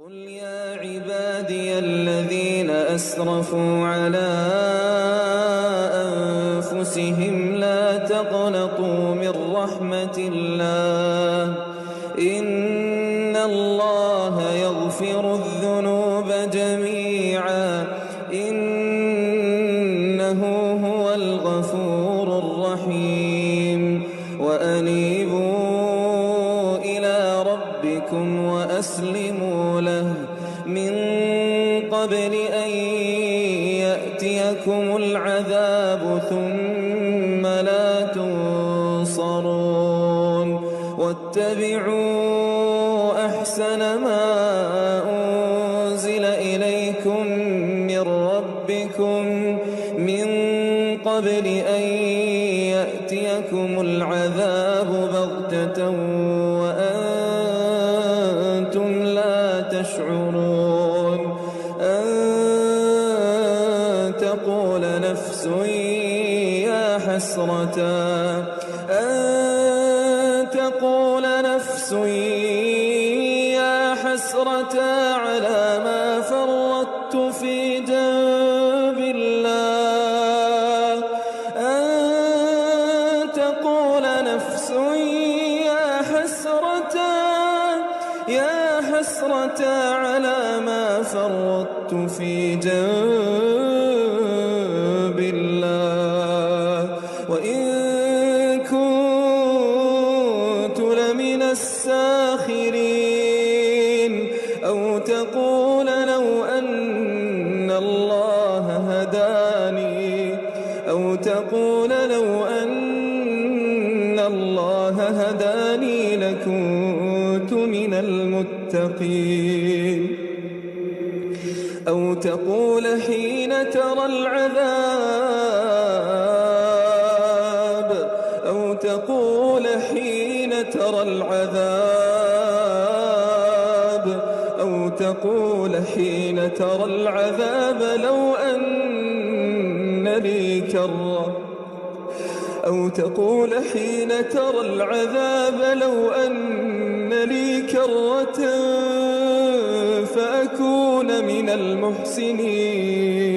قل يا عبادي الذين أسرفوا على أنفسهم لا تقنطوا من رحمة الله إن الله يغفر الذنوب جميعا إنه هو الغفور الرحيم وأنيبوا إلى ربكم وأسلموا له من قبل أن يأتيكم العذاب ثم لا تنصرون واتبعوا أحسن ما أنزل إليكم من ربكم من قبل أن يأتيكم العذاب بغتة وأنتم لا تشعرون أن تقول نفس يا حسرة على ما فرطت في جنب الله أن تقول نفس يا حسرة على ما فرطت في جنب الله وإن كنت لمن الساخرين أو تقول لو أن الله هداني لكنت من المتقين أو تقول حين ترى العذاب لو أن لي كرة فأكون من المحسنين